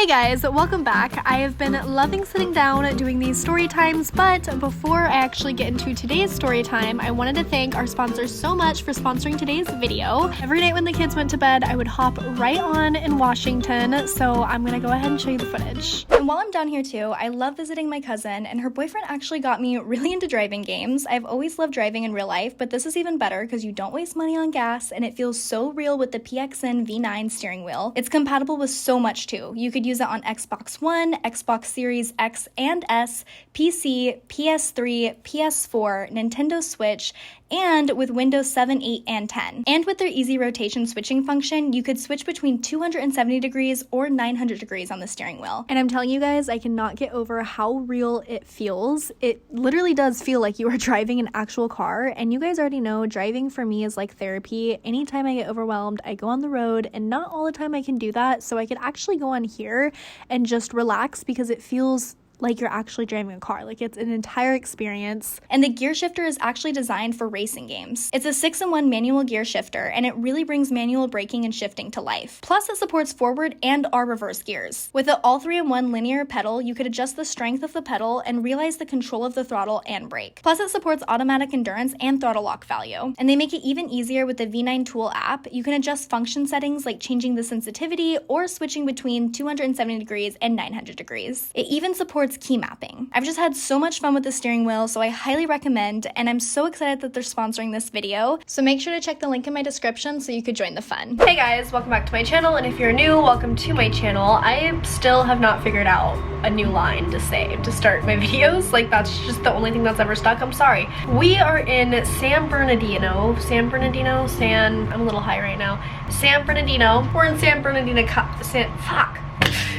Hey guys, welcome back. I have been loving sitting down doing these story times, but before I actually get into today's story time, I wanted to thank our sponsors so much for sponsoring today's video. Every night when the kids went to bed, I would hop right on in Washington, so I'm gonna go ahead and show you the footage. And while I'm down here too, I love visiting my cousin, and her boyfriend actually got me really into driving games. I've always loved driving in real life, but this is even better because you don't waste money on gas, and it feels so real with the PXN V9 steering wheel. It's compatible with so much too. You could use it on Xbox One, Xbox Series X and S, PC, PS3, PS4, Nintendo Switch, and with Windows 7, 8, and 10. And with their easy rotation switching function, you could switch between 270 degrees or 900 degrees on the steering wheel. And I'm telling you guys, I cannot get over how real it feels. It literally does feel like you are driving an actual car, and you guys already know driving for me is like therapy. Anytime I get overwhelmed, I go on the road, and not all the time I can do that, so I could actually go on here and just relax because it feels like you're actually driving a car. Like, it's an entire experience. And the gear shifter is actually designed for racing games. It's a 6-in-1 manual gear shifter, and it really brings manual braking and shifting to life. Plus, it supports forward and or reverse gears. With the all 3-in-1 linear pedal, you could adjust the strength of the pedal and realize the control of the throttle and brake. Plus, it supports automatic endurance and throttle lock value. And they make it even easier with the V9 Tool app. You can adjust function settings like changing the sensitivity or switching between 270 degrees and 900 degrees. It even supports key mapping. I've just had so much fun with the steering wheel, so I highly recommend, and I'm so excited that they're sponsoring this video, so make sure to check the link in my description so you could join the fun. Hey guys, welcome back to my channel, and if you're new, welcome to my channel. I still have not figured out a new line to say to start my videos. Like, that's just the only thing that's ever stuck. I'm sorry. We are in San Bernardino. I'm a little high right now. San Bernardino. We're in San Bernardino, fuck.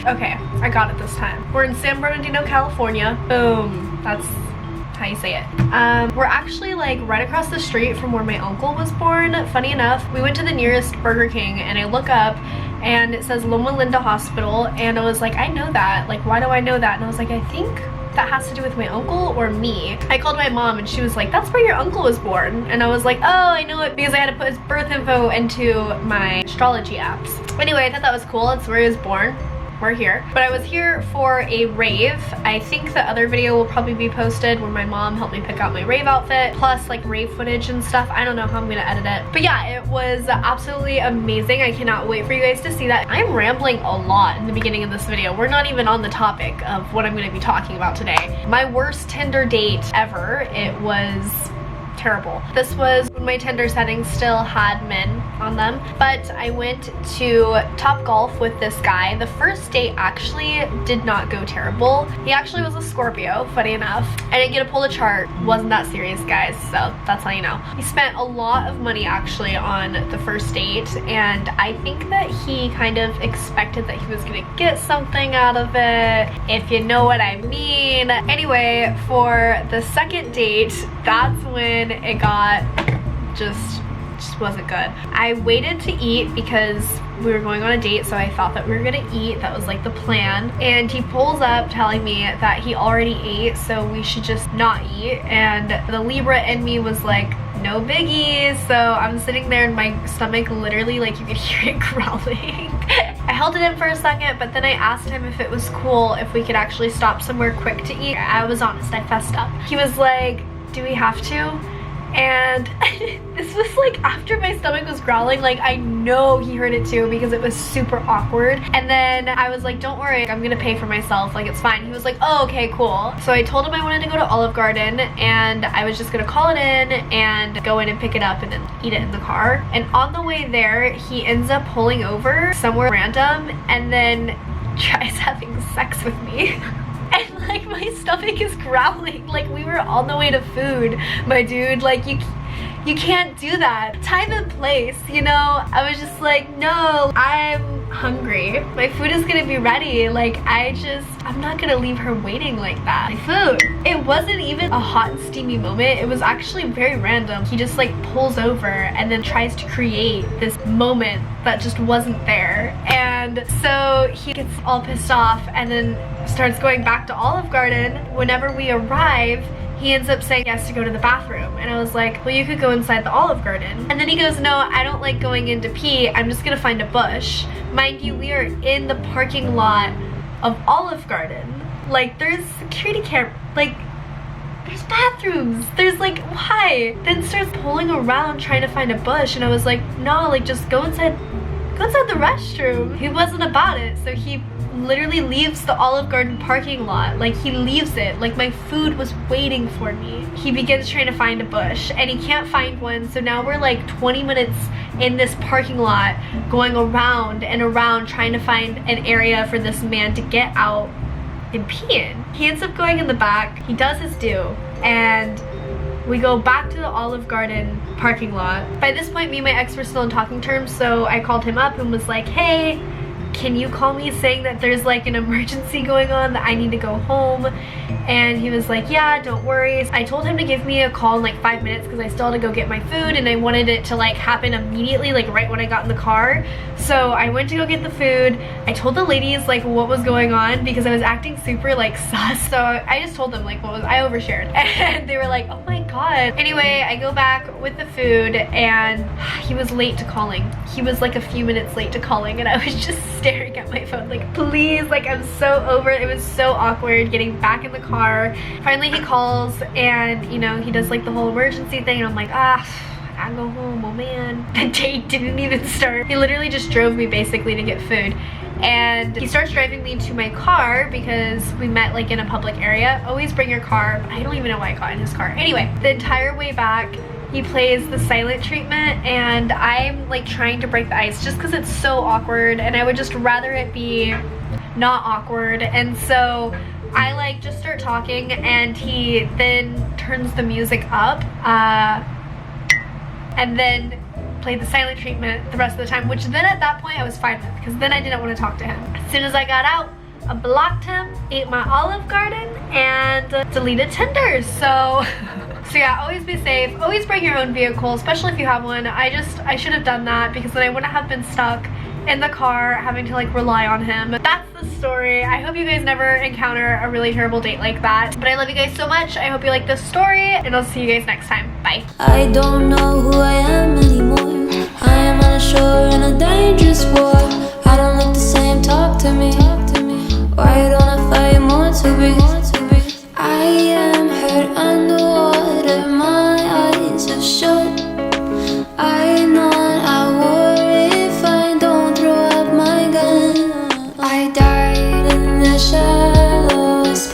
Okay, I got it this time. We're in San Bernardino, California. Boom. That's how you say it. We're actually like right across the street from where my uncle was born. Funny enough, we went to the nearest Burger King, and I look up and it says Loma Linda Hospital, and I was like, I know that. Like, why do I know that? And I was like, I think that has to do with my uncle or me. I called my mom and she was like, that's where your uncle was born. And I was like, oh, I know it because I had to put his birth info into my astrology apps. Anyway, I thought that was cool. It's where he was born. We're here. But I was here for a rave. I think the other video will probably be posted where my mom helped me pick out my rave outfit, plus like rave footage and stuff. I don't know how I'm gonna edit it. But yeah, it was absolutely amazing. I cannot wait for you guys to see that. I'm rambling a lot in the beginning of this video. We're not even on the topic of what I'm gonna be talking about today. My worst Tinder date ever. It was terrible. This was when my Tinder settings still had men on them, but I went to Topgolf with this guy. The first date actually did not go terrible. He actually was a Scorpio, funny enough. I didn't get to pull a chart. Wasn't that serious, guys, so that's how you know. He spent a lot of money actually on the first date, and I think that he kind of expected that he was gonna get something out of it, if you know what I mean. Anyway, for the second date, that's when it got just wasn't good. I waited to eat because we were going on a date, so I thought that we were gonna eat. That was like the plan. And he pulls up telling me that he already ate, so we should just not eat. And the Libra in me was like, no biggies. So I'm sitting there and my stomach literally, like, you could hear it growling. I held it in for a second, but then I asked him if it was cool if we could actually stop somewhere quick to eat. I was honest, I fessed up. He was like, do we have to? And this was like after my stomach was growling. Like, I know he heard it too because it was super awkward. And then I was like, don't worry, I'm gonna pay for myself, like, it's fine. He was like, oh, okay, cool. So I told him I wanted to go to Olive Garden, and I was just gonna call it in and go in and pick it up and then eat it in the car. And on the way there, he ends up pulling over somewhere random and then tries having sex with me. And like, my stomach is growling. Like, we were on the way to food, my dude. Like, you can't do that. Time and place, you know? I was just like, no, I'm hungry. My food is gonna be ready. Like, I'm not gonna leave her waiting like that. My food. It wasn't even a hot and steamy moment. It was actually very random. He just like pulls over and then tries to create this moment that just wasn't there. And so he gets all pissed off and then starts going back to Olive Garden. Whenever we arrive, he ends up saying he has to go to the bathroom. And I was like, well, you could go inside the Olive Garden. And then he goes, no, I don't like going in to pee. I'm just gonna find a bush. Mind you, we are in the parking lot of Olive Garden. Like, there's security camera, like, there's bathrooms, there's like, why? Then starts pulling around trying to find a bush, and I was like, no, like, just go inside the restroom. He wasn't about it, so he literally leaves the Olive Garden parking lot. Like, he leaves it, like my food was waiting for me. He begins trying to find a bush, and he can't find one, so now we're like 20 minutes in this parking lot going around and around trying to find an area for this man to get out and pee in. He ends up going in the back, he does his due, and we go back to the Olive Garden parking lot. By this point, me and my ex were still in talking terms, so I called him up and was like, hey, can you call me saying that there's like an emergency going on, that I need to go home? And he was like, yeah, don't worry. I told him to give me a call in like 5 minutes because I still had to go get my food, and I wanted it to like happen immediately, like right when I got in the car. So I went to go get the food. I told the ladies like what was going on because I was acting super like sus. So I just told them like I overshared, and they were like, oh my god. Anyway, I go back with the food, and he was late to calling. He was like a few minutes late to calling, and I was just staring at my phone like, please, like I'm so over it. It was so awkward getting back in the car. Finally he calls, and you know, he does like the whole emergency thing, and I'm like, I go home, oh man. The date didn't even start. He literally just drove me basically to get food, and he starts driving me to my car because we met like in a public area. Always bring your car. I don't even know why I got in his car. Anyway, the entire way back he plays the silent treatment, and I'm like trying to break the ice just because it's so awkward, and I would just rather it be not awkward. And so I like just start talking, and he then turns the music up and then played the silent treatment the rest of the time, which then at that point I was fine with, because then I didn't want to talk to him. As soon as I got out, I blocked him, ate my Olive Garden, and deleted Tinder. So yeah, always be safe. Always bring your own vehicle, especially if you have one. I should have done that, because then I wouldn't have been stuck in the car having to like rely on him. That's the story. I hope you guys never encounter a really terrible date like that. But I love you guys so much. I hope you like this story, and I'll see you guys next time. Bye. I don't know who I am anymore. I am on a shore in a dangerous war. I don't look the same, talk to me. Why don't I fight more to be? I am hurt underwater, my eyes have shut. I'm not at war if I don't throw up my gun. I died in the shallows.